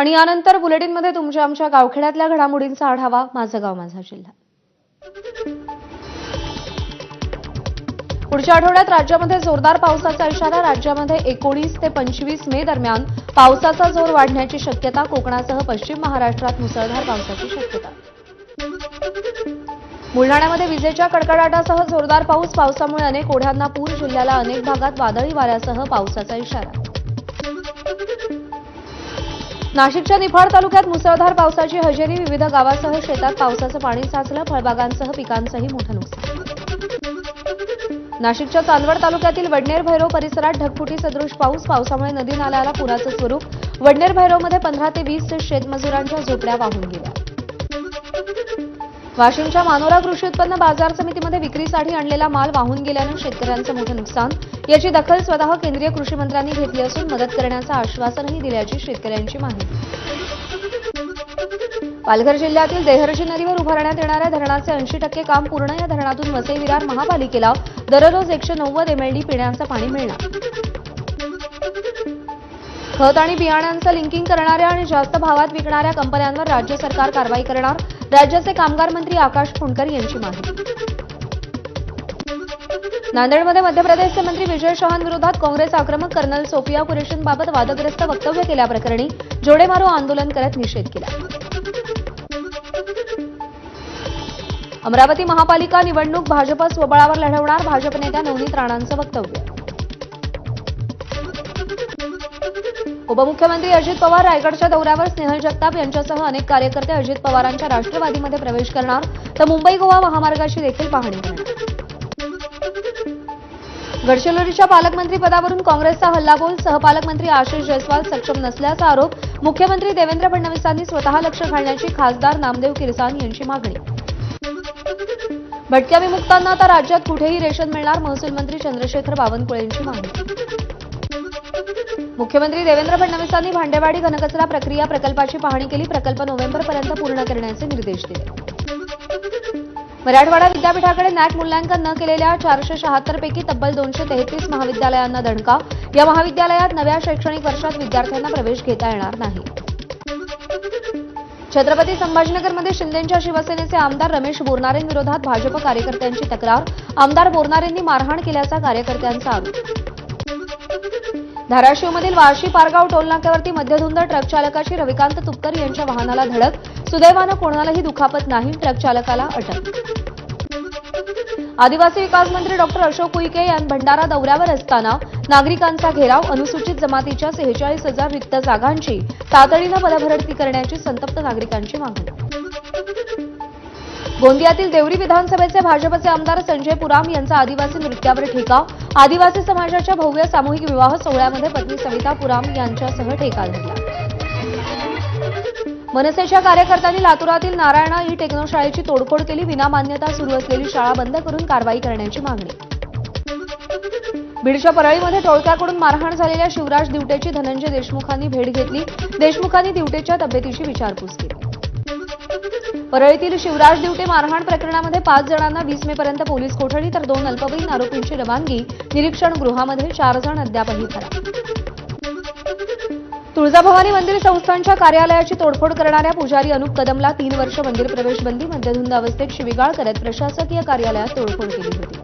आणि यानंतर बुलेटिनमध्ये तुमच्या आमच्या गावखेड्यातल्या घडामोडींचा आढावा. माझं गाव माझा जिल्हा. पुढच्या आठवड्यात राज्यामध्ये जोरदार पावसाचा इशारा. राज्यामध्ये 19 ते 25 मे दरम्यान पावसाचा जोर वाढण्याची शक्यता. कोकणासह पश्चिम महाराष्ट्रात मुसळधार पावसाची शक्यता. बुलढाण्यामध्ये विजेच्या कडकडाटासह जोरदार पाऊस. पावसामुळे अनेक ओढ्यांना पूर. जिल्ह्याला अनेक भागात वादळी वाऱ्यासह पावसाचा इशारा. नाशिकच्या निफाड तालुक्यात मुसळधार पावसाची हजेरी. विविध गावासह शेतात पावसाचं पाणी साचलं. फळबागांसह पिकांचंही मोठं नुकसान. नाशिकच्या चांदवड तालुक्यातील वडनेर भैरव परिसरात ढगफुटी सदृश पाऊस. पावसामुळे नदी नाल्याला पुराचं स्वरूप. वडनेर भैरवमध्ये 15 ते 20 शेतमजुरांच्या झोपड्या वाहून गेल्या. वाशिमच्या मानोरा कृषी उत्पन्न बाजार समितीमध्ये विक्रीसाठी आणलेला माल वाहून गेल्यानं शेतकऱ्यांचं मोठं नुकसान. याची दखल स्वतः केंद्रीय कृषी मंत्र्यांनी घेतली असून मदत करण्याचं आश्वासनही दिल्याची शेतकऱ्यांची माहिती. पालघर जिल्ह्यातील देहर्जी नदीवर उभारण्यात येणाऱ्या धरणाचे 80% काम पूर्ण. या धरणातून वसई विरार महापालिकेला दररोज 190 MLD पिण्याचं पाणी मिळणार. खत आणि बियाण्यांचं लिंकिंग करणाऱ्या आणि जास्त भावात विकणाऱ्या कंपन्यांवर राज्य सरकार कारवाई करणार. राज्याचे कामगार मंत्री आकाश फुंडकर यांची माहिती. नांदेडमध्ये मध्य प्रदेशचे मंत्री विजय शहांविरोधात काँग्रेस आक्रमक. कर्नल सोफिया कुरेशींबाबत वादग्रस्त वक्तव्य केल्याप्रकरणी जोडे मारो आंदोलन करत निषेध केला. अमरावती महापालिका निवडणूक भाजप स्वबळावर लढवणार. भाजप नेत्या नवनीत राणांचं वक्तव्य. उपमुख्यमंत्री अजित पवार रायगडच्या दौऱ्यावर. स्नेहल जगताप यांच्यासह अनेक कार्यकर्ते अजित पवारांच्या राष्ट्रवादीमध्ये प्रवेश करणार. तर मुंबई गोवा महामार्गाची देखील पाहणी करणार. गडचिरोलीच्या पालकमंत्री पदावरून काँग्रेसचा हल्लाबोल. सहपालकमंत्री आशिष जयस्वाल सक्षम नसल्याचा आरोप. मुख्यमंत्री देवेंद्र फडणवीसांनी स्वतः लक्ष घालण्याची खासदार नामदेव किरसाण यांची मागणी. भटक्या विमुक्तांना आता राज्यात कुठेही रेशन मिळणार. महसूल मंत्री चंद्रशेखर बावनकुळे यांची माहिती. मुख्यमंत्री देवेंद्र फडणवीसांनी भांडेवाडी घनकचरा प्रक्रिया प्रकल्पाची पाहणी केली. प्रकल्प नोव्हेंबरपर्यंत पूर्ण करण्याचे निर्देश दिले. मराठवाडा विद्यापीठाकडे नॅक मूल्यांकन न केलेल्या 476 पैकी तब्बल 233 महाविद्यालयांना दणका. या महाविद्यालयात नव्या शैक्षणिक वर्षात विद्यार्थ्यांना प्रवेश घेता येणार नाही. छत्रपती संभाजीनगरमध्ये शिंदेंच्या शिवसेनेचे आमदार रमेश बोरनारेंविरोधात भाजप कार्यकर्त्यांची तक्रार. आमदार बोरनारेंनी मारहाण केल्याचा कार्यकर्त्यांचा आरोप. धाराशिवमधील वाशी पारगाव टोलनाक्यावरती मध्यधुंद ट्रक चालकाची. रविकांत तुपकर यांच्या वाहनाला धडक. सुदैवानं कोणालाही दुखापत नाही. ट्रक चालकाला अटक. आदिवासी विकास मंत्री डॉक्टर अशोक उईके यांनी भंडारा दौऱ्यावर असताना नागरिकांचा घेराव. अनुसूचित जमातीच्या 46,000 रिक्त जागांची तातडीनं पदभरती करण्याची संतप्त नागरिकांची मागणी. गोंदियातील देवरी विधानसभेचे भाजपचे आमदार संजय पुराम यांचा आदिवासी नृत्यावर ठेका. आदिवासी समाजाच्या भव्य सामूहिक विवाह सोहळ्यामध्ये पत्नी सविता पुराम यांच्यासह ठेका धरला. मनसेच्या कार्यकर्त्यांनी लातूरातील नारायणा ई टेक्नो शाळेची तोडफोड केली. विनामान्यता सुरू असलेली शाळा बंद करून कारवाई करण्याची मागणी. बीडच्या परळीमध्ये टोळक्याकडून मारहाण झालेल्या शिवराज दिवटेची धनंजय देशमुखांनी भेट घेतली. देशमुखांनी दिवटेच्या तब्येतीची विचारपूस केली. परळीतील शिवराज दिवटे मारहाण प्रकरणामध्ये 5 जणांना 20 मेपर्यंत पोलीस कोठडी. तर 2 अल्पवयीन आरोपींची रवानगी निरीक्षण गृहामध्ये. 4 जण अद्यापही फरार. तुळजाभवानी मंदिर संस्थानच्या कार्यालयाची तोडफोड करणाऱ्या पुजारी अनुप कदमला 3 वर्ष मंदिर प्रवेश बंदी. मध्यधुंद अवस्थेत शिवीगाळ करत प्रशासकीय कार्यालयात तोडफोड केली होती.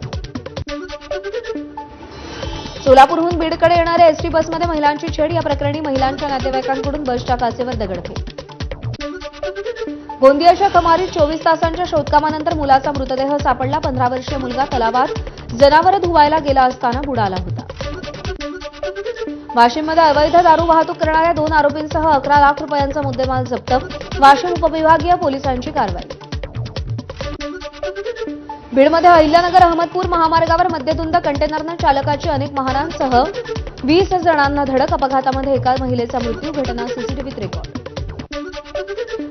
सोलापूरहून बीडकडे येणाऱ्या एसटी बसमध्ये महिलांची छेड. या प्रकरणी महिलांच्या नातेवाईकांकडून बसच्या काचेवर दगडफेक. गोंदियाच्या कमारीत 24 तासांच्या शोधकामानंतर मुलाचा मृतदेह सापडला. 15 वर्षीय मुलगा तलावात जनावरं धुवायला गेला असताना बुडाला होता. वाशिममध्ये अवैध दारू वाहतूक करणाऱ्या 2 आरोपींसह 11 लाख रुपयांचा मुद्देमाल जप्त. वाशिम उपविभागीय पोलिसांची कारवाई. बीडमध्ये अहिल्यानगर अहमदपूर महामार्गावर मध्यधुंद कंटेनरनं चालकाची अनेक वाहनांसह 20 जणांना धडक. अपघातामध्ये एका महिलेचा मृत्यू. घटना सीसीटीव्हीत रेकॉर्ड.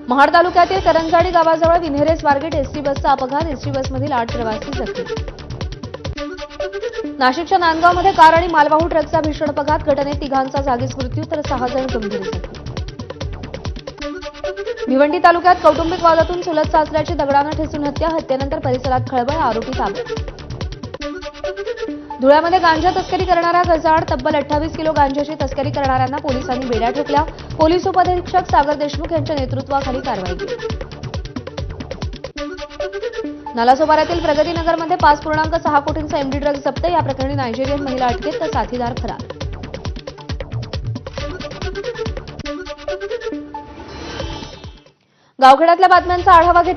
महाड तालुक्यातील करंजाडी गावाजवळ विन्हेरे स्वारगेट एसटी बसचा अपघात. एसटी बसमधील 8 प्रवासी जखमी. नाशिकच्या नांदगावमध्ये कार आणि मालवाहू ट्रकचा भीषण अपघात. घटनेत 3घांचा जागीच मृत्यू तर 6 जण गंभीर जखमी. भिवंडी तालुक्यात कौटुंबिक वादातून चुलत सासऱ्याची दगडानं ठेचून हत्या. हत्येनंतर परिसरात खळबळ. आरोपी ताब्यात. धुळ्यामध्ये गांजा तस्करी करणारा गजाआड तब्बल 28 किलो गांजाची तस्करी करणाऱ्यांना पोलिसांनी बेड्या ठोकल्या. पोलीस उपअधीक्षक सागर देशमुख यांच्या नेतृत्वाखाली कारवाई केली. नालासोपाऱ्यातील प्रगतीनगरमध्ये 5.6 कोटींचा एमडी ड्रग्ज जप्त. या प्रकरणी नायजेरियन महिला अटकेत तर साथीदार फरार. गावखेड्यातल्या बातम्यांचा आढावा घेतला